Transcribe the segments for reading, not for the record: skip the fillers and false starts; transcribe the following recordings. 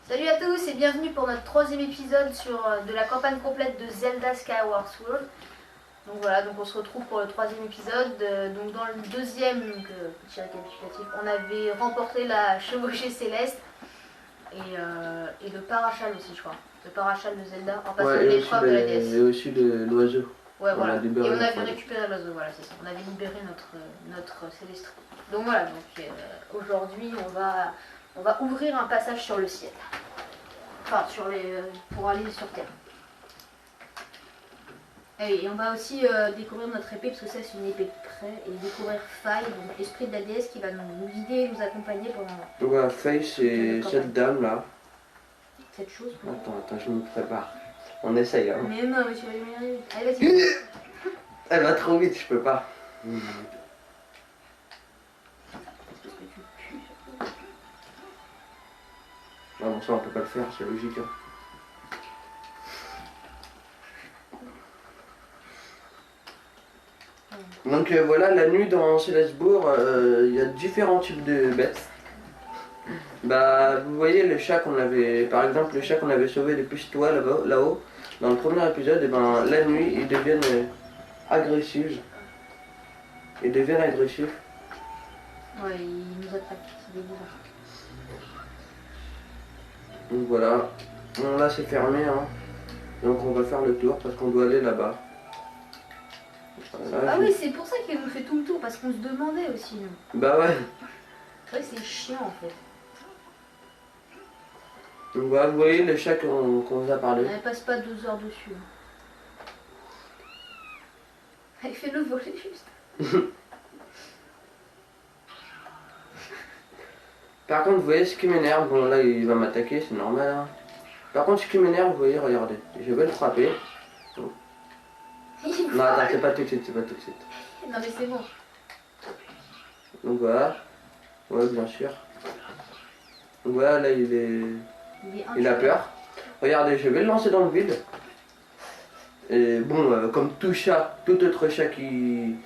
Salut à tous et bienvenue pour notre troisième épisode de la campagne complète de Zelda Skyward Sword. Donc voilà, donc on se retrouve pour le troisième épisode. Donc dans le deuxième, petit récapitulatif, on avait remporté la chevauchée céleste et le parachal aussi, je crois. Le parachal de Zelda en passant l'épreuve de la DS. Et aussi l'oiseau. Ouais, voilà. Et on avait récupéré l'oiseau, voilà, c'est ça. On avait libéré notre céleste. Donc voilà, donc aujourd'hui on va ouvrir un passage sur le ciel. Enfin, pour aller sur Terre. Et on va aussi découvrir notre épée, parce que ça c'est une épée de près, et découvrir Faye, donc l'esprit de la déesse qui va nous guider et nous accompagner pendant... Voilà, Faye c'est cette dame là. Cette chose. Attends, je me prépare. On essaye hein. Mais non, mais tu vas y arriver. Allez, vas-y. Elle va trop vite, je peux pas. Non, ça on peut pas le faire, c'est logique. Hein. Donc voilà, la nuit dans Célesbourg, il y a différents types de bêtes. Bah, vous voyez le chat qu'on avait, par exemple le chat qu'on avait sauvé depuis toi là-haut, dans le premier épisode, et ben la nuit ils deviennent agressifs. Ils deviennent agressifs. Ouais, ils nous attaquent, c'est des bizarres. Donc voilà, bon, là c'est fermé, hein. Donc on va faire le tour parce qu'on doit aller là-bas. Ah oui, c'est pour ça qu'elle nous fait tout le tour, parce qu'on se demandait aussi, nous. Bah ouais. C'est vrai que c'est chiant en fait. Donc voilà, vous voyez le chat qu'on vous a parlé. Elle passe pas 2 heures dessus. Elle fait le voler juste. Par contre, vous voyez ce qui m'énerve, bon là il va m'attaquer, c'est normal. Hein. Par contre, ce qui m'énerve, vous voyez, regardez, je vais le frapper. Non, attends, c'est pas tout de suite, c'est pas tout de suite. Non mais c'est bon. Donc voilà, ouais bien sûr. Donc voilà, là il a peur. Regardez, je vais le lancer dans le vide. Et bon, comme tout chat, tout autre chat qui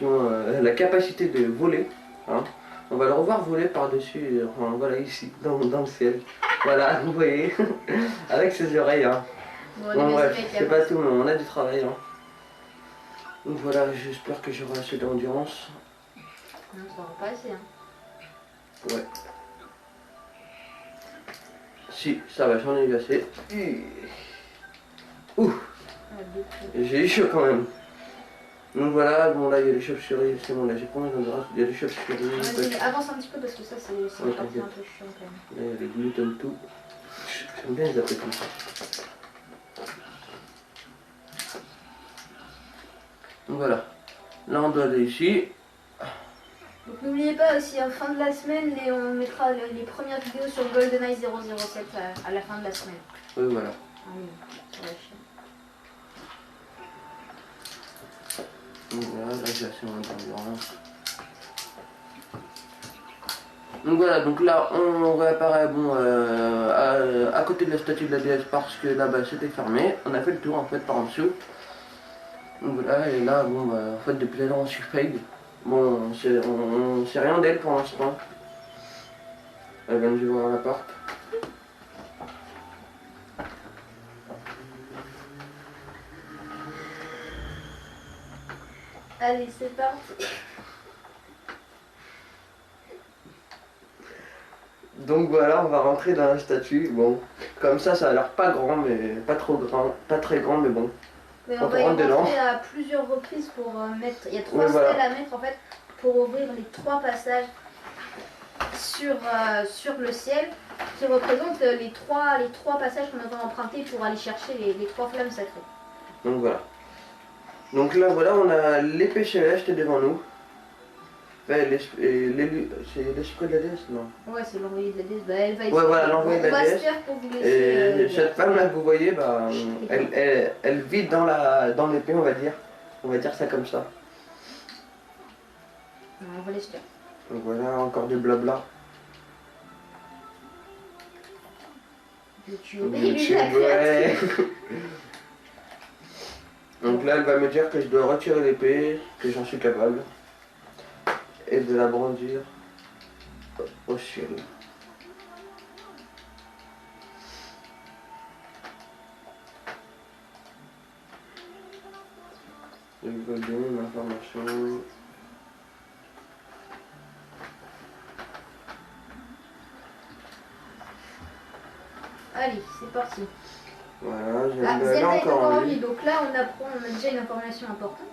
ont la capacité de voler, hein, on va le revoir voler par-dessus, voilà ici, dans le ciel. Voilà, vous voyez, avec ses oreilles. Hein. Bon bref, c'est pas tout, mais on a du travail. Hein. Donc voilà, j'espère que j'aurai assez d'endurance. Non, ça va pas assez. Hein. Ouais. Si, ça va, j'en ai eu assez. Ouh. J'ai eu chaud quand même. Donc voilà, bon là il y a les chauves-souris, c'est bon là j'ai combien d'endurance? Il y a les chauves-souris. Avance un petit peu parce que ça c'est une partie un peu chiant quand même. Là il y a les gluten tout. J'aime bien les appeler comme ça. Donc voilà. Là on doit aller ici. Donc n'oubliez pas aussi à la fin de la semaine, on mettra les premières vidéos sur GoldenEye 007 à la fin de la semaine. Oui voilà. Ah oui, sur la chaîne. Donc voilà, là j'ai assez moins d'endurance. Donc voilà, donc là on réapparaît bon, à côté de la statue de la déesse parce que là-bas c'était fermé. On a fait le tour en fait par en dessous. Donc voilà, et là bon bah, en fait depuis là on suit Fade. Bon, on sait rien d'elle pour l'instant. Elle vient de jouer à la porte. Allez, c'est parti. Donc voilà, on va rentrer dans la statue. Bon, comme ça a l'air pas grand, mais pas trop grand, pas très grand, mais bon. Mais on va y rentrer à plusieurs reprises pour mettre. Il y a 3 stèles à mettre en fait pour ouvrir les 3 passages sur le ciel qui représentent les trois passages qu'on va emprunter pour aller chercher les 3 flammes sacrées. Donc voilà. Donc là voilà, on a l'épée céleste devant nous. C'est l'esprit de la déesse, non? Ouais, c'est l'envoyé de la déesse. Bah, elle va ouais, voilà, l'envoyé de la déesse. Pour vous laisser, et cette femme là que vous voyez, bah, elle vit dans l'épée, on va dire. On va dire ça comme ça. On va laisser faire. Donc voilà, encore du blabla. YouTube, ouais. Donc là, elle va me dire que je dois retirer l'épée, que j'en suis capable. Et de la brandir au ciel. Je veux donner une information. Allez, c'est parti. Voilà, j'ai Zelda est encore en vie, vie. donc là on apprend, on a déjà une information importante.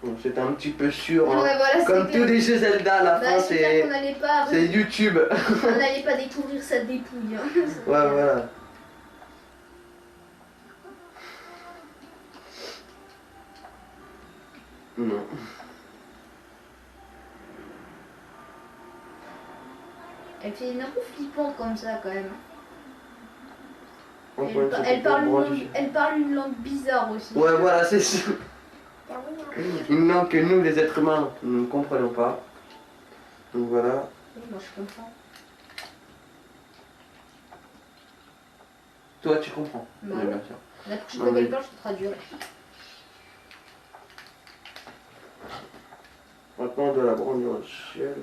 Bon, c'était un petit peu sûr, hein. Ouais, voilà, Comme tous les jeux Zelda, à la fin, c'est qu'on n'allait pas, c'est YouTube. on n'allait pas découvrir sa dépouille. Hein. Ouais, voilà. Non. Elle fait une un peu flippante comme ça quand même. On Elle parle une langue bizarre aussi. Ouais, voilà, c'est sûr. Une langue que nous, les êtres humains, nous ne comprenons pas. Donc voilà. Oui, moi je comprends. Toi, tu comprends. Bah, oui, bien sûr. La prochaine fois qu'elle parle, je te traduirai. Maintenant, on doit la brandir au ciel.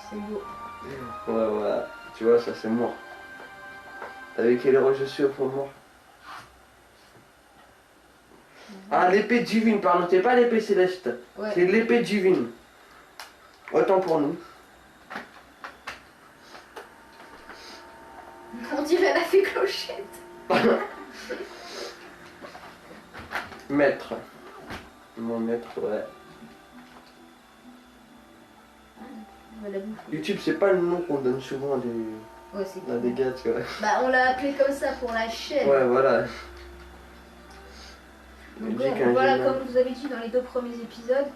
C'est beau. Ouais, voilà. Tu vois, ça, c'est moi. T'as vu quel héros je suis au fond de moi? Ah, l'épée divine, pardon, c'est pas l'épée céleste. Ouais. C'est l'épée divine. Autant pour nous. On dirait elle a fait clochette. Maître. Mon maître, ouais. YouTube, c'est pas le nom qu'on donne souvent à des, ouais, c'est à des gars, tu vois. Bah, on l'a appelé comme ça pour la chaîne. Ouais, voilà. Donc, voilà, comme vous avez dit dans les 2 premiers épisodes,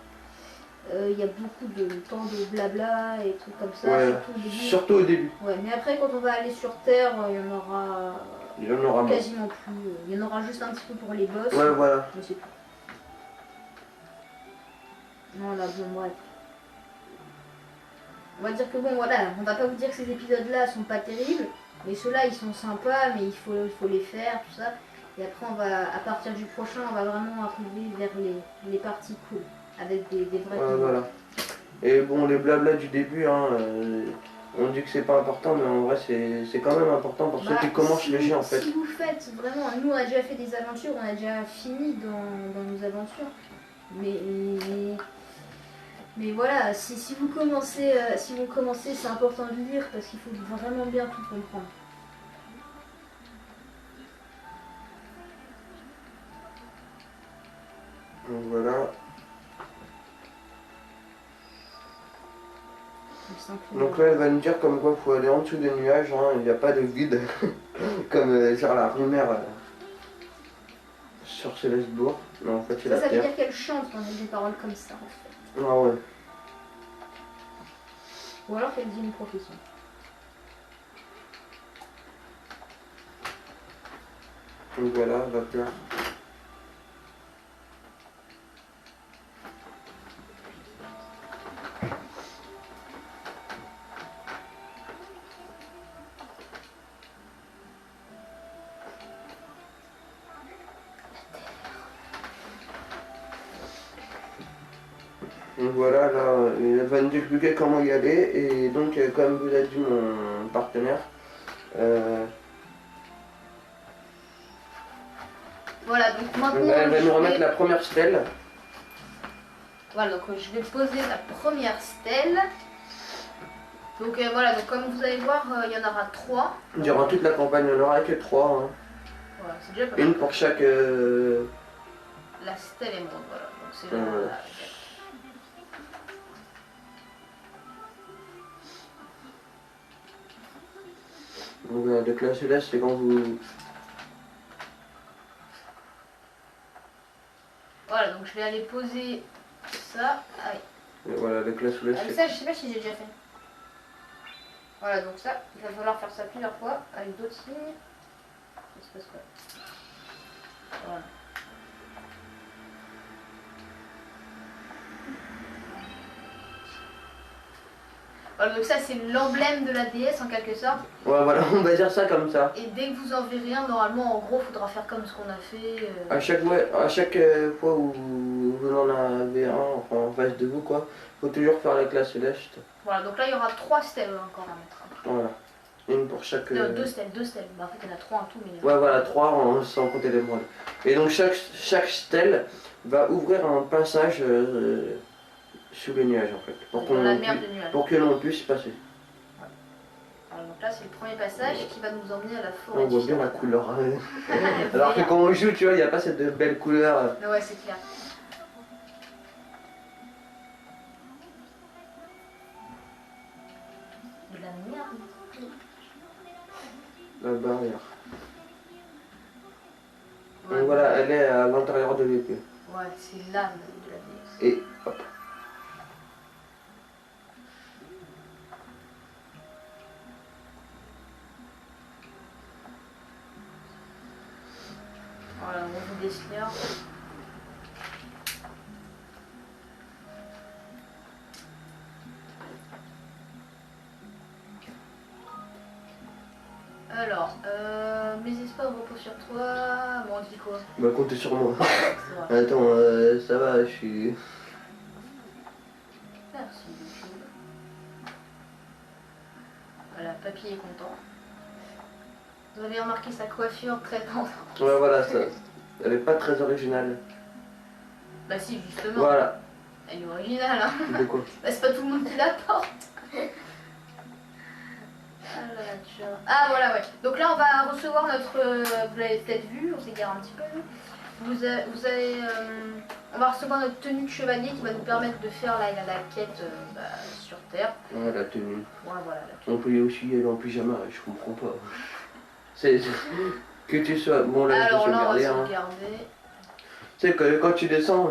il y a beaucoup de temps de blabla et trucs comme ça. Ouais, surtout au début. Ouais, mais après, quand on va aller sur Terre, il y en aura moins. quasiment plus. Il y en aura juste un petit peu pour les boss. Ouais, voilà. Mais c'est tout. Voilà, bon, bref. On va dire que bon, voilà, on va pas vous dire que ces épisodes-là sont pas terribles, mais ceux-là, ils sont sympas, mais il faut les faire, tout ça. Et après, à partir du prochain, on va vraiment arriver vers les parties cool, avec des vrais ouais, voilà. Et bon, les blabla du début, hein, on dit que c'est pas important, mais en vrai, c'est quand même important pour ceux qui commencent le jeu, en fait. Si vous faites vraiment, nous, on a déjà fait des aventures, on a déjà fini dans nos aventures, mais voilà, si vous commencez, c'est important de lire parce qu'il faut vraiment bien tout comprendre. Donc voilà. Donc là, elle va nous dire comme quoi il faut aller en dessous des nuages, hein, il n'y a pas de vide, comme sur la rumeur sur Célestebourg. Mais en fait, c'est la ça terre. veut dire qu'elle chante quand elle dit des paroles comme ça, en fait. Ah ouais. Ou alors qu'elle dit une profession. Donc voilà, va pleurer. Donc voilà, là, il va nous expliquer comment y aller, et donc, comme vous a dit mon partenaire, voilà, donc maintenant... elle va nous remettre la première stèle. Voilà, donc je vais poser la première stèle. Donc voilà, donc comme vous allez voir, il y en aura 3. Durant toute la campagne, il n'y en aura que 3. Hein. Voilà, c'est déjà pas mal. Une pour chaque... La stèle est morte, voilà. Donc c'est donc la céleste, c'est quand vous... Voilà, donc je vais aller poser ça. Ah oui. Et voilà, avec la céleste. Ça, je sais pas si j'ai déjà fait. Voilà, donc ça, il va falloir faire ça plusieurs fois avec d'autres signes. Ça se passe quoi? Voilà. Voilà, donc ça c'est l'emblème de la déesse en quelque sorte. Ouais, voilà, on va dire ça comme ça. Et dès que vous en verrez un, normalement, en gros, il faudra faire comme ce qu'on a fait. À chaque fois où vous en avez un, enfin en face de vous, quoi, faut toujours faire avec la céleste. Voilà, donc là il y aura 3 stèles encore à mettre. Voilà. Une pour chaque... Non, deux stèles. Bah, en fait, il y en a 3 en tout. Mais... Ouais, voilà, 3 sans compter l'émeraude. Et donc chaque stèle va ouvrir un passage sous les nuages en fait. Pour que l'on puisse passer. Alors, donc là, c'est le premier passage qui va nous emmener à la forêt. On voit bien la couleur. Alors que quand on joue, tu vois, il n'y a pas cette belle couleur. Ouais, c'est clair. De la merde. La barrière. Ouais, donc voilà, elle est à l'intérieur de l'épée. Ouais, c'est l'âme de la déesse. Et hop. Voilà, on vous déclare. Alors, mes espoirs reposent sur toi. Bon, on dit quoi? Bah, comptez sur moi. C'est vrai. Attends, ça va, je suis. Merci, Bichou. Voilà, Papy est content. Vous avez remarqué sa coiffure très tendance. Ouais, voilà, ça. Elle est pas très originale. Bah, si, justement. Voilà. Elle est originale, hein. De quoi? Bah, c'est pas tout le monde qui la porte. Ah voilà, ouais. Donc là on va recevoir notre... vous l'avez peut-être vu, on s'égare un petit peu. On va recevoir notre tenue de chevalier qui va nous permettre de faire la quête sur Terre. Ouais, la tenue. Ouais, voilà, la tenue. On peut aussi aller en pyjama, je comprends pas. C'est... Que tu sois... Bon là, alors je vais là, on va sauvegarder. sauvegarder. Tu sais que quand tu descends...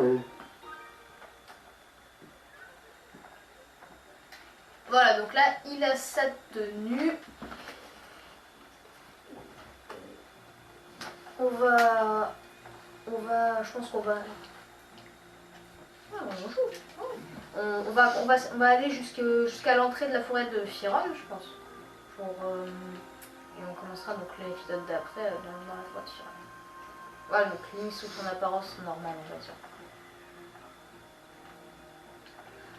Voilà, donc là, il a sa tenue. Je pense qu'on va... Ah, on joue. On va aller jusqu'à l'entrée de la forêt de Chiron, je pense. Et on commencera donc l'épisode d'après dans la forêt de Chiron. Voilà, donc Link sous son apparence normale, on va dire.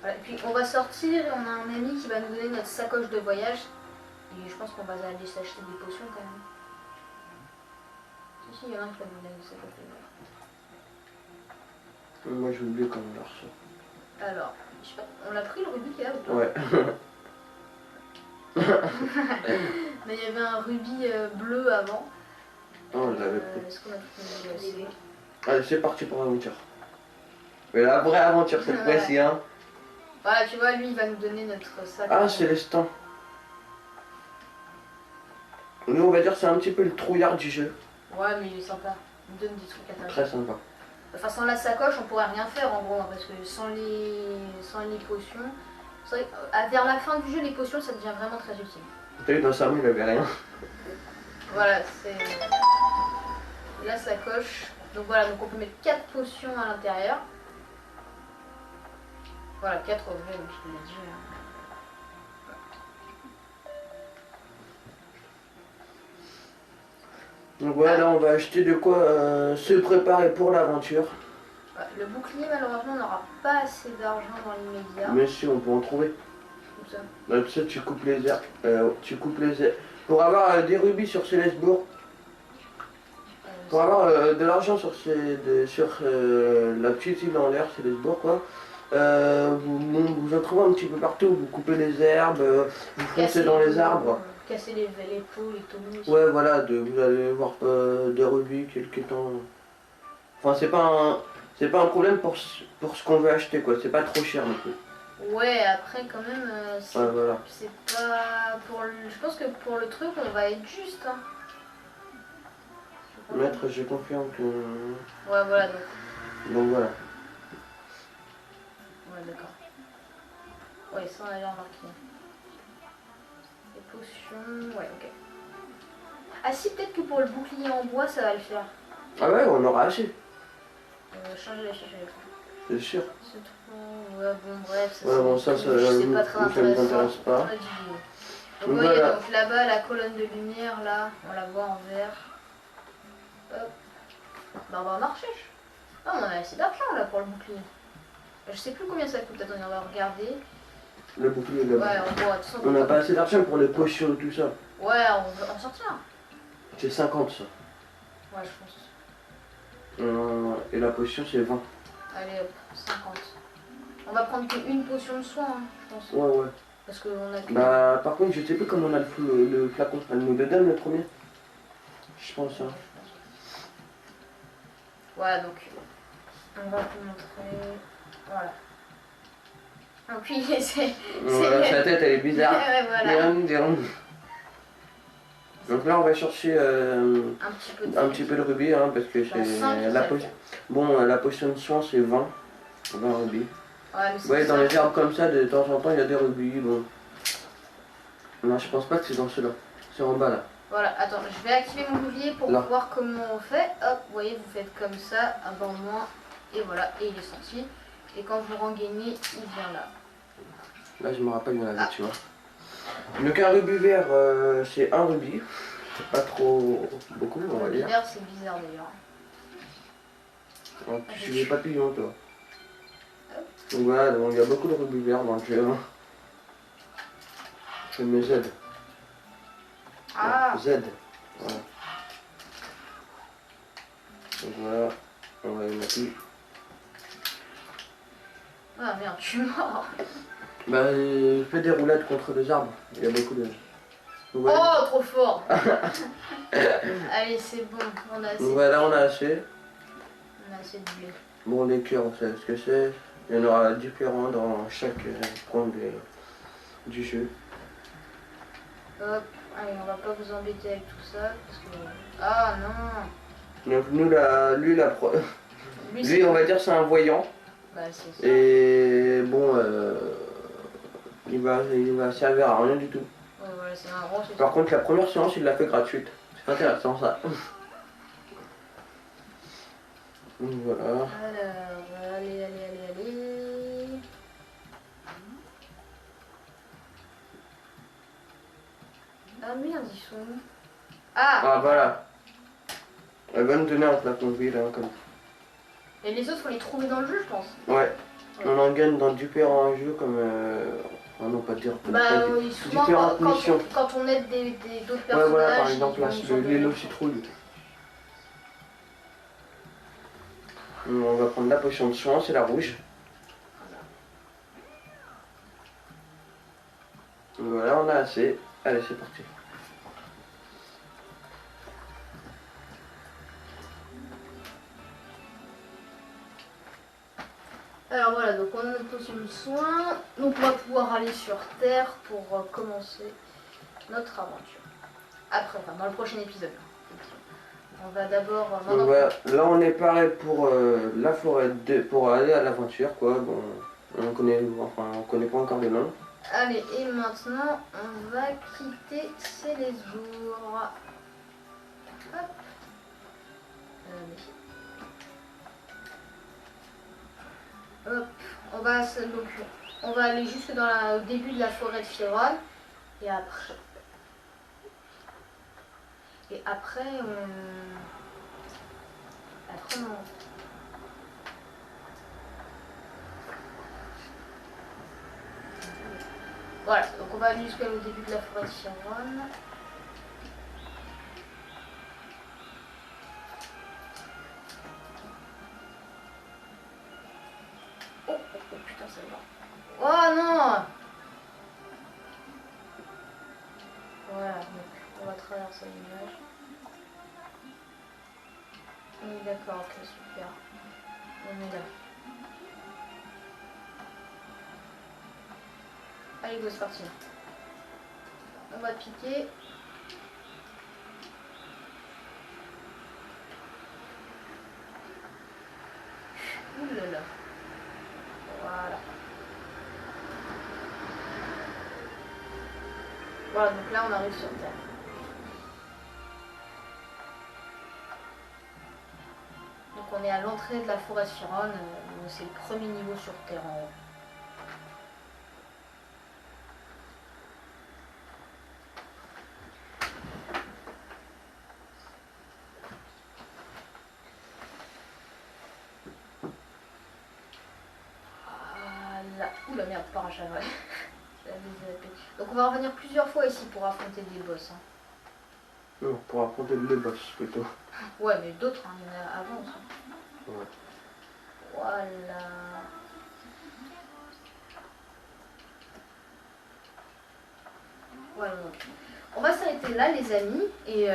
Voilà, et puis on va sortir et on a un ami qui va nous donner notre sacoche de voyage. Et je pense qu'on va aller s'acheter des potions quand même. Si, il y en a un qui va nous donner une sacoche de voyage. Moi j'ai oublié comment on l'a reçu. Alors, je sais pas, on l'a pris le rubis qui est là ou pas? Ouais. Mais il y avait un rubis bleu avant. Oh, on l'avait pris. Est-ce qu'on a tout négocié? Allez, c'est parti pour l'aventure. Mais la vraie aventure cette fois-ci, hein. Voilà, tu vois, lui il va nous donner notre sac. Ah, Célestin. Nous, on va dire c'est un petit peu le trouillard du jeu. Ouais, mais il est sympa. Il nous donne des trucs intéressants. Très sympa. Enfin, sans la sacoche, on pourrait rien faire en gros, hein, parce que sans les potions, c'est vrai que vers la fin du jeu, les potions ça devient vraiment très utile. T'as vu, dans sa main, il avait rien. Voilà, c'est la sacoche. Donc voilà, donc on peut mettre 4 potions à l'intérieur. Voilà, 4 objets, donc je te l'ai dit. Donc voilà, là, on va acheter de quoi se préparer pour l'aventure. Le bouclier, malheureusement, on n'aura pas assez d'argent dans l'immédiat. Mais si, on peut en trouver. Comme ça. Là, tu sais, tu coupes les herbes. Tu coupes les herbes. Pour avoir des rubis sur Célesbourg, pour avoir de l'argent sur la petite île en l'air, Célesbourg, quoi. Vous en trouvez un petit peu partout, vous coupez les herbes, vous foncez dans les arbres. Casser les peaux, les tonneaux. Ouais, voilà, vous allez voir des rubis quelques temps. Enfin, c'est pas un problème pour ce qu'on veut acheter, quoi. C'est pas trop cher non plus. Ouais, après quand même, ouais, voilà. c'est pas je pense que pour le truc, on va être juste. Hein. Maître, j'ai confiance que... Ouais, voilà, donc voilà. Ouais, d'accord. Ouais, ça on avait remarqué. Les potions, ouais, ok. Ah si, peut-être que pour le bouclier en bois, ça va le faire. Ah ouais, on aura assez. Changer les C'est sûr. c'est trop... Ouais, bon, bref, ça, ouais, bon, ça c'est pas très intéressant. Pas. Donc, voilà. Donc là-bas, la colonne de lumière, là, on la voit en vert. Hop. Bah, on va marcher. Ah, on a assez d'argent là pour le bouclier. Je sais plus combien ça coûte, attendez, on va regarder. Le bouclier là-bas. Ouais, on voit tout ça. On n'a pas assez d'argent pour les potions et tout ça. Ouais, on va en sortir. C'est 50 ça. Ouais, je pense. Et la potion c'est 20. Allez, hop, 50. On va prendre qu'une potion de soin, hein, je pense. Ouais, ouais. Parce qu'on a que... Bah, par contre, je sais plus comment on a le flacon. Elle nous le donne le premier. Je pense, hein. Voilà, donc, on va vous montrer. Voilà. Donc, oui, c'est. Voilà, sa tête, elle est bizarre. Ouais, voilà. Donc là, on va chercher Un petit peu de rubis, hein, parce que Bah, c'est cinq, la ça potion. Bon, la potion de soin, c'est 20 rubis. Ouais, mais Ouais, dans ça. les arbres comme ça, de temps en temps, il y a des rubis. Bon. Non, je pense pas que c'est dans ceux-là. C'est en bas, là. Voilà, attends, je vais activer mon bouclier pour Là. voir comment on fait. Hop, vous voyez, vous faites comme ça, un banc moins, et voilà, et il est sorti. Et quand vous rengainez, il vient là. Là, je me rappelle, il y en avait, tu vois. Donc, un rubis vert, c'est un rubis. C'est pas trop beaucoup, on va dire. Vert, c'est bizarre d'ailleurs. Donc, tu suis les papillons, toi. Donc voilà, donc, il y a beaucoup de rubis verts dans le jeu. Hein. Je mets Z. Ah! Z. Voilà. Donc voilà, on va les mettre. Ah merde, je suis mort! Bah, fais des roulades contre les arbres. Il y a beaucoup de. Donc, voilà. Oh, trop fort! Allez, c'est bon, on a assez. Donc voilà, on a assez. On a assez de blé. Bon, les cœurs, on sait ce que c'est. Il y en aura différents dans chaque point du jeu. Hop, allez, on va pas vous embêter avec tout ça parce que. Ah non! Donc nous, lui, on va dire c'est un voyant. Bah, c'est ça. Et bon, il va servir à rien du tout. Ouais, voilà, c'est un gros, c'est Par ça. contre, la première séance, il l'a fait gratuite. C'est intéressant ça. Donc voilà. Alors, allez. Ah merde, ils sont où? Ah! Ah voilà. Elle va nous donner un flacon de vide, hein, comme. Et les autres, faut les trouver dans le jeu, je pense. Ouais. On en gagne dans différents jeux comme. Oh non, pas dire. Bah, oui, souvent, différentes missions. quand on aide d'autres Ouais, personnages. voilà, par exemple, là, ils c'est vont le nous en Lilo donner. citrouille. On va prendre la potion de soin, c'est la rouge. Voilà, on a assez. Allez, c'est parti. Alors voilà, donc on a notre potion de soin. Donc on va pouvoir aller sur Terre pour commencer notre aventure. Après, enfin, dans le prochain épisode. On va d'abord. Donc voilà, là on est paré pour la forêt pour aller à l'aventure quoi. Bon, on connaît pas encore les noms. Allez, et maintenant on va quitter Célesbourg. Hop. Allez. Hop. On va aller jusque au début de la forêt de Firon. Et après. Après on. Voilà, donc on va aller jusqu'au début de la forêt de Firon. Oh putain, ça va. Oh non! Voilà, donc on va traverser l'image. Oui, d'accord, ok, super. On est là. Allez, go, c'est parti. On va piquer. Ouh là là. Voilà. Voilà, donc là on arrive sur Terre. Donc on est à l'entrée de la forêt Firon, c'est le premier niveau sur Terre en haut. Voilà. Ouh la merde, parachat, ouais. Donc on va revenir plusieurs fois ici pour affronter des boss. Hein. Non, pour affronter le boss plutôt. Ouais, mais d'autres, hein, il y en a avant aussi. Ouais. Voilà. Voilà. On va s'arrêter là les amis et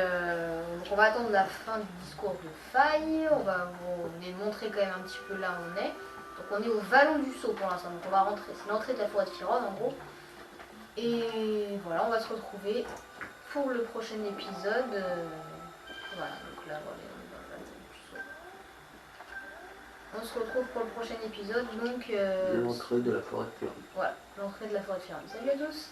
on va attendre la fin du discours de Faille. On va vous montrer quand même un petit peu là où on est. Donc on est au Vallon du Sceau pour l'instant. Donc on va rentrer. C'est l'entrée de la forêt de Firone en gros. Et voilà, on va se retrouver pour le prochain épisode. Voilà, donc là voilà, on est dans le Vallon du Sceau. On se retrouve pour le prochain épisode. Donc l'entrée de la forêt de Firone. Voilà, l'entrée de la forêt de Firone. Salut à tous.